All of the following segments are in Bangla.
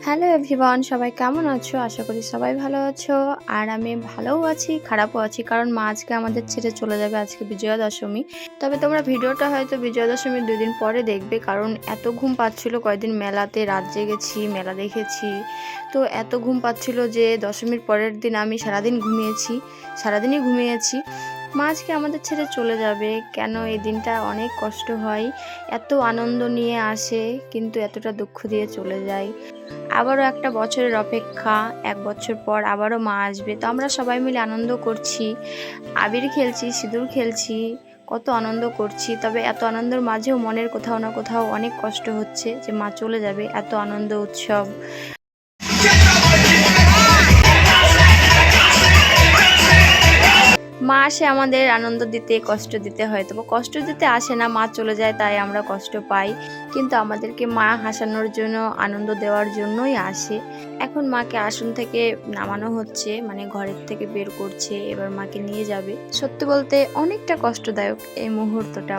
হ্যালো এভরিওয়ান, সবাই কেমন আছো? আশা করি সবাই ভালো আছো। আর আমি ভালোও আছি, খারাপও আছি, কারণ মা আজকে আমাদের ছেড়ে চলে যাবে। আজকে বিজয়া দশমী। তবে তোমরা ভিডিওটা হয়তো বিজয়া দশমীর 2 দিন পরে দেখবে, কারণ এত ঘুম পাচ্ছিল। কয়েকদিন মেলাতে রাত জেগেছি, মেলা দেখেছি, তো এত ঘুম পাচ্ছিল যে দশমীর পরের দিন আমি সারাদিনই ঘুমিয়েছি। মা আজকে আমাদের ছেড়ে চলে যাবে, কেন এই দিনটা অনেক কষ্ট হয়। এত আনন্দ নিয়ে আসে, কিন্তু এতটা দুঃখ দিয়ে চলে যায়। আবারও একটা বছরের অপেক্ষা, 1 বছর পর আবারও মা আসবে। তো আমরা সবাই মিলে আনন্দ করছি, আবির খেলছি, সিঁদুর খেলছি, কত আনন্দ করছি। তবে এত আনন্দের মাঝেও মনের কোথাও না কোথাও অনেক কষ্ট হচ্ছে যে মা চলে যাবে। এত আনন্দ উৎসব, মা আসে আমাদের আনন্দ দিতে, কষ্ট দিতে। হয়তো কষ্ট দিতে আসে না, মা চলে যায় তাই আমরা কষ্ট পাই, কিন্তু আমাদেরকে মা হাসানোর জন্য, আনন্দ দেওয়ার জন্যই আসে। এখন মাকে আসন থেকে নামানো হচ্ছে, মানে ঘরের থেকে বের করছে, এবার মাকে নিয়ে যাবে। সত্যি বলতে অনেকটা কষ্টদায়ক এই মুহূর্তটা।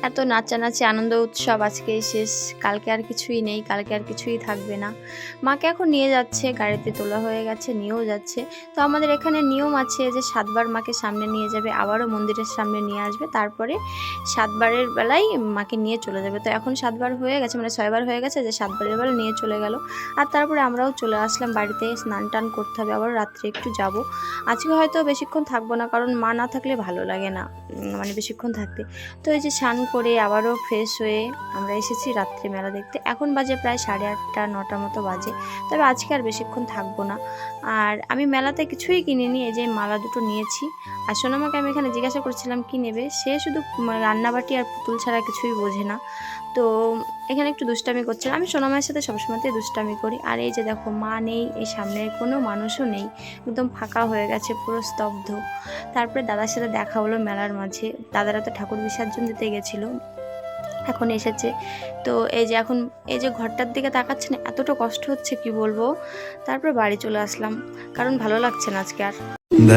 এত নাচানাচি, আনন্দ উৎসব আজকেই শেষ। কালকে আর কিছুই নেই, কালকে আর কিছুই থাকবে না। মাকে এখন নিয়ে যাচ্ছে, গাড়িতে তোলা হয়ে গেছে, নিয়েও যাচ্ছে। তো আমাদের এখানে নিয়ম আছে যে 7 বার মাকে সামনে নিয়ে যাবে, আবারও মন্দিরের সামনে নিয়ে আসবে, তারপরে 7 বারের বেলায় মাকে নিয়ে চলে যাবে। তো এখন 7 বার হয়ে গেছে, মানে 6 বার হয়ে গেছে, যে 7 বারের বেলা নিয়ে চলে গেল। আর তারপরে আমরাও চলে আসলাম বাড়িতে। স্নান টান করতে হবে, আবার রাত্রে একটু যাব। আজকে হয়তো বেশিক্ষণ থাকবো না, কারণ মা না থাকলে ভালো লাগে না, মানে বেশিক্ষণ থাকতে। তো এই যে স্নান করে আবারও ফ্রেশ হয়ে আমরা এসেছি রাত্রে মেলা দেখতে। এখন বাজে প্রায় 8:30 9টা মতো বাজে। তবে আজকে আর বেশিক্ষণ থাকবো না। আর আমি মেলাতে কিছুই কিনিনি, এই যে মালা দুটো নিয়েছি। আর সোনামাকে আমি এখানে জিজ্ঞাসা করছিলাম কি নেবে, সে শুধু রান্নাবাটি আর পুতুল ছাড়া কিছুই বোঝে না। তো এখানে একটু দুষ্টামি করছে। আমি সোনামায়ের সাথে সবসময়তেই দুষ্টামি করি। আর এই যে দেখো, মা নেই, এই সামনে কোনো মানুষও নেই, একদম ফাঁকা হয়ে গেছে, পুরো স্তব্ধ। তারপরে দাদার সাথে দেখা হলো মেলার মাঝে। দাদারা তো ঠাকুর বিসর্জন দিতে গেছিলো, এখন এসেছে। তো এখন এই যে ঘরটার দিকে তাকাচ্ছে না, এতটা কষ্ট হচ্ছে কি বলবো। তারপর বাড়ি চলে আসলাম, কারণ ভালো লাগছে না আজকে আর।